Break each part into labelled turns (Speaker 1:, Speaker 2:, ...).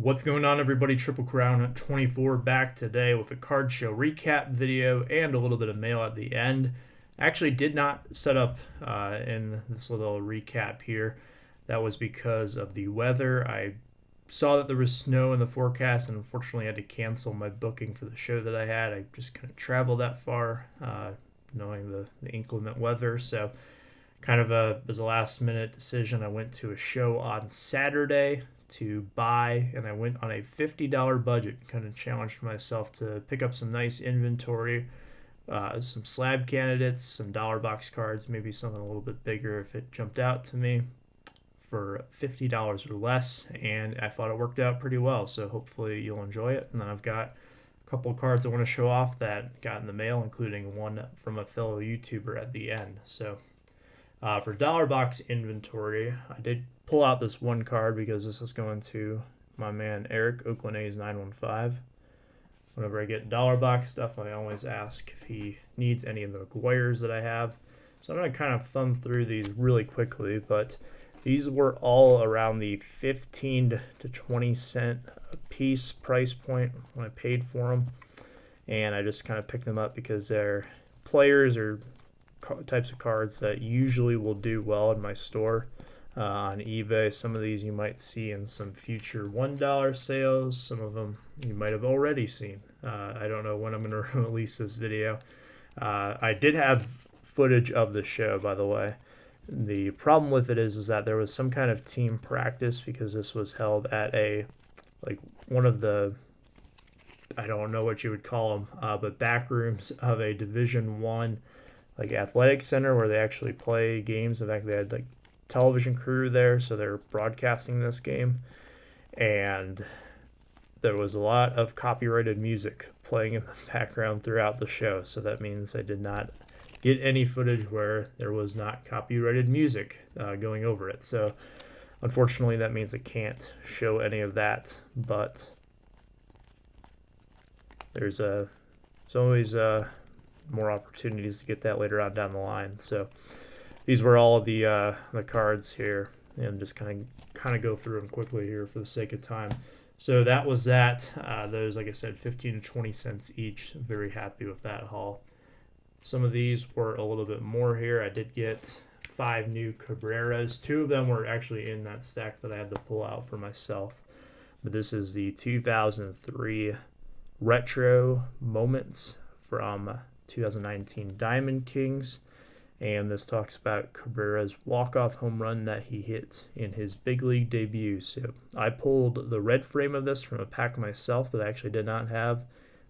Speaker 1: What's going on, everybody? Triple Crown at 24 back today with a card show recap video and a little bit of mail at the end. Actually did not set up in this little recap here. That was because of the weather. I saw that there was snow in the forecast and unfortunately had to cancel my booking for the show that I had. I just couldn't travel that far knowing the inclement weather. So kind of as a last minute decision, I went to a show on Saturday to buy, and I went on a $50 budget. Kind of challenged myself to pick up some nice inventory, some slab candidates, some dollar box cards, maybe something a little bit bigger if it jumped out to me, for $50 or less, and I thought it worked out pretty well. So hopefully you'll enjoy it. And then I've got a couple of cards I want to show off that got in the mail, including one from a fellow YouTuber at the end. So for dollar box inventory, I did pull out this one card because this is going to my man Eric, Oakland A's 915. Whenever I get dollar box stuff, I always ask if he needs any of the McGuires that I have. So I'm going to kind of thumb through these really quickly, but these were all around the 15 to 20 cent a piece price point when I paid for them. And I just kind of picked them up because they're players or types of cards that usually will do well in my store. On eBay, some of these you might see in some future $1 sales. Some of them you might have already seen. I don't know when I'm going to release this video. I did have footage of the show, by the way. The problem with it is that there was some kind of team practice because this was held at one of the, I don't know what you would call them, but back rooms of a Division I athletic center where they actually play games. In fact, they had television crew there, so they're broadcasting this game, and there was a lot of copyrighted music playing in the background throughout the show. So that means I did not get any footage where there was not copyrighted music going over it. So unfortunately that means I can't show any of that, but there's always more opportunities to get that later on down the line. So these were all of the cards here, and just kind of go through them quickly here for the sake of time. So that was that. Those, like I said, 15 to 20 cents each. Very happy with that haul. Some of these were a little bit more here. I did get 5 new Cabreras. 2 of them were actually in that stack that I had to pull out for myself. But this is the 2003 Retro Moments from 2019 Diamond Kings. And this talks about Cabrera's walk-off home run that he hit in his big league debut. So I pulled the red frame of this from a pack myself, but I actually did not have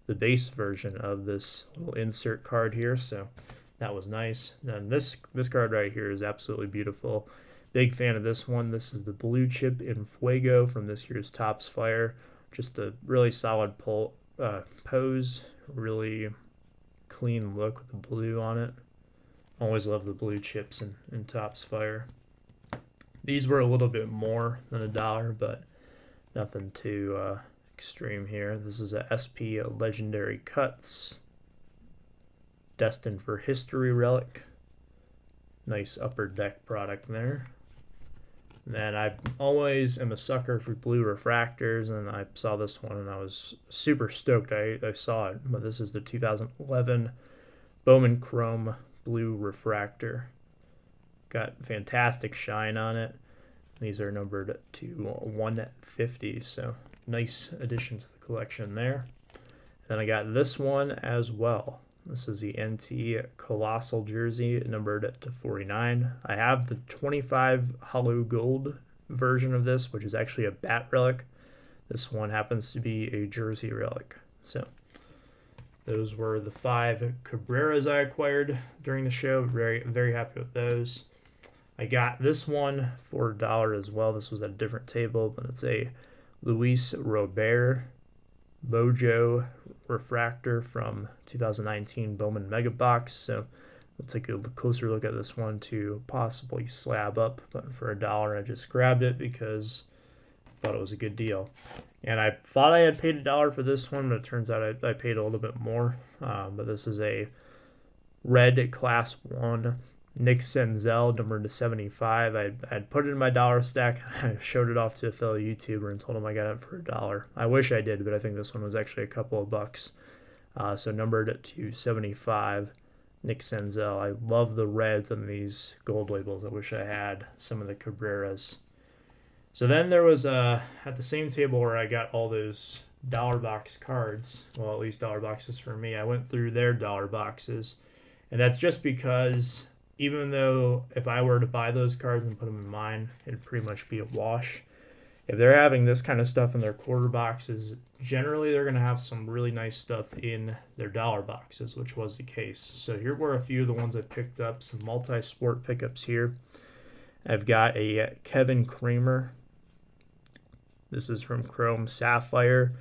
Speaker 1: the base version of this little insert card here, so that was nice. And this card right here is absolutely beautiful. Big fan of this one. This is the blue chip in Fuego from this year's Topps Fire. Just a really solid pose, really clean look with the blue on it. Always love the blue chips in Topps Fire. These were a little bit more than $1, but nothing too extreme here. This is a SP Legendary Cuts, Destined for History relic. Nice upper deck product there. And then I always am a sucker for blue refractors, and I saw this one and I was super stoked I saw it. But this is the 2011 Bowman Chrome blue refractor. Got fantastic shine on it. These are numbered to 150, so nice addition to the collection there. Then I got this one as well. This is the NT Colossal jersey, numbered to 49. I have the 25 hollow gold version of this, which is actually a bat relic. This one happens to be a jersey relic. So those were the 5 Cabreras I acquired during the show. Very, very happy with those. I got this one for $1 as well. This was at a different table, but it's a Luis Robert Mojo refractor from 2019 Bowman Mega Box. So we'll take a closer look at this one to possibly slab up, but for $1 I just grabbed it because I thought it was a good deal. And I thought I had paid $1 for this one, but it turns out I paid a little bit more. But this is a red Class 1 Nick Senzel, numbered to 75. I'd put it in my dollar stack. I showed it off to a fellow YouTuber and told him I got it for $1. I wish I did, but I think this one was actually a couple of bucks. So numbered to 75, Nick Senzel. I love the reds on these gold labels. I wish I had some of the Cabreras. So then there was at the same table where I got all those dollar box cards, well, at least dollar boxes for me, I went through their dollar boxes. And that's just because even though if I were to buy those cards and put them in mine, it'd pretty much be a wash. If they're having this kind of stuff in their quarter boxes, generally they're going to have some really nice stuff in their dollar boxes, which was the case. So here were a few of the ones I picked up, some multi-sport pickups here. I've got a Kevin Kramer. This is from Chrome Sapphire.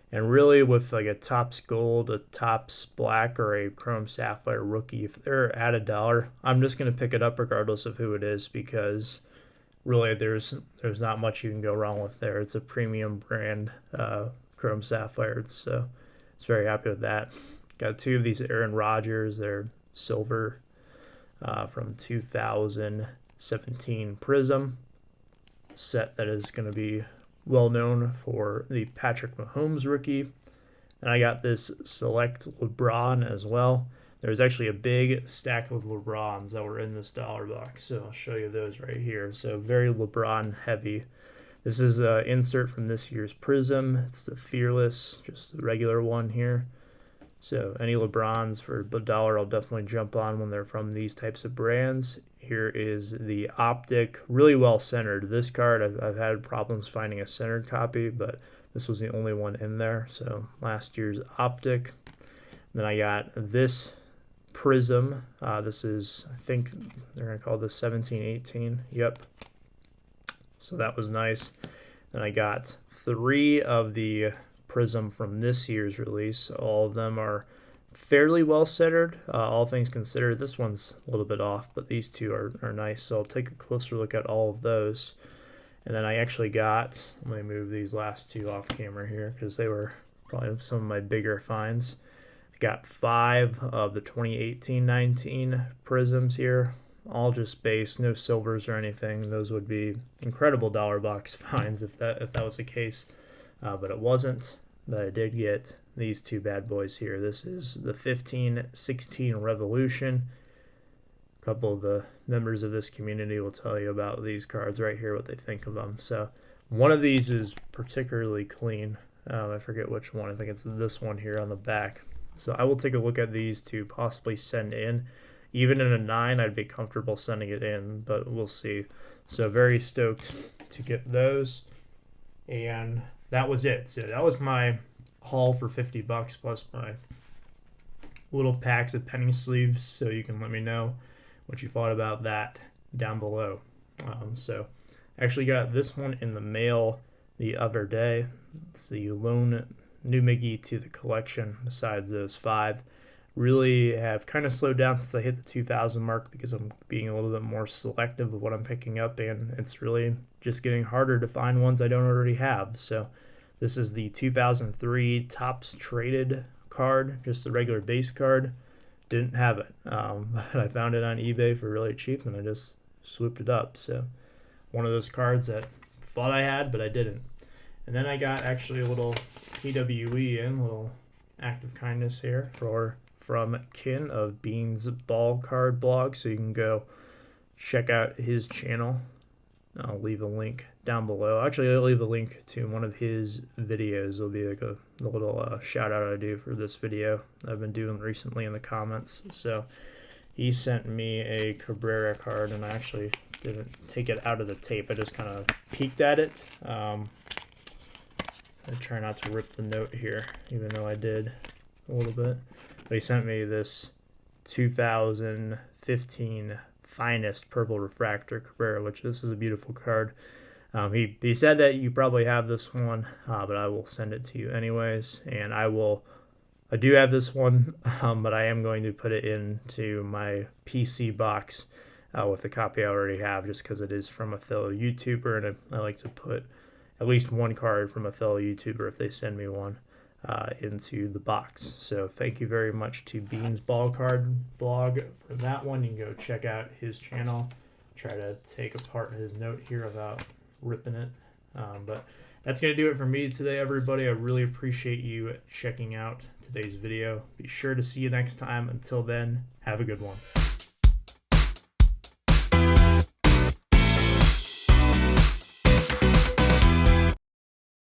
Speaker 1: And really with like a Topps Gold, a Topps Black, or a Chrome Sapphire rookie, if they're at $1, I'm just going to pick it up regardless of who it is, because really there's not much you can go wrong with there. It's a premium brand Chrome Sapphire, so it's very happy with that. Got two of these Aaron Rodgers. They're silver from 2017 Prism set that is going to be well known for the Patrick Mahomes rookie. And I got this select LeBron as well. There's actually a big stack of LeBrons that were in this dollar box, so I'll show you those right here. So very LeBron heavy. This is an insert from this year's Prism. It's the Fearless, just the regular one here. So any LeBrons for $1, I'll definitely jump on when they're from these types of brands. Here is the Optic, really well centered. This card, I've had problems finding a centered copy, but this was the only one in there. So last year's Optic. Then I got this Prism. This is, I think they're going to call this 17-18. Yep. So that was nice. Then I got 3 of the Prism from this year's release. All of them are fairly well centered, all things considered. This one's a little bit off, but these two are nice, so I'll take a closer look at all of those. And then I actually got, let me move these last two off camera here because they were probably some of my bigger finds. I got 5 of the 2018-19 Prisms here, all just base, no silvers or anything. Those would be incredible dollar box finds if that was the case, but it wasn't. But I did get these two bad boys here. This is the 15-16 Revolution. A couple of the members of this community will tell you about these cards right here, what they think of them. So one of these is particularly clean. I forget which one. I think it's this one here on the back. So I will take a look at these to possibly send in. Even in a 9, I'd be comfortable sending it in, but we'll see. So very stoked to get those. And that was it. So that was my haul for $50 plus my little packs of penny sleeves. So you can let me know what you thought about that down below. So I actually got this one in the mail the other day. It's the lone new Mickey to the collection besides those 5. Really have kind of slowed down since I hit the 2,000 mark because I'm being a little bit more selective of what I'm picking up, and it's really just getting harder to find ones I don't already have. So this is the 2003 Topps Traded card, just the regular base card. Didn't have it, but I found it on eBay for really cheap, and I just swooped it up. So one of those cards that thought I had, but I didn't. And then I got actually a little PWE in, a little act of kindness here from Kin of Beans Ball Card Blog, so you can go check out his channel. I'll leave a link down below. Actually, I'll leave a link to one of his videos. It'll be like a little shout out I do for this video I've been doing recently in the comments. So he sent me a Cabrera card, and I actually didn't take it out of the tape. I just kind of peeked at it. I try not to rip the note here, even though I did a little bit. But he sent me this 2015 Finest Purple Refractor Cabrera, which this is a beautiful card. He said that you probably have this one, but I will send it to you anyways. And I do have this one, but I am going to put it into my PC box with the copy I already have, just because it is from a fellow YouTuber, and I like to put at least one card from a fellow YouTuber if they send me one into the box. So thank you very much to Bean's Ball Card blog for that one. You can go check out his channel. Try to take apart his note here without ripping it. But that's going to do it for me today, everybody. I really appreciate you checking out today's video. Be sure to see you next time. Until then, have a good one.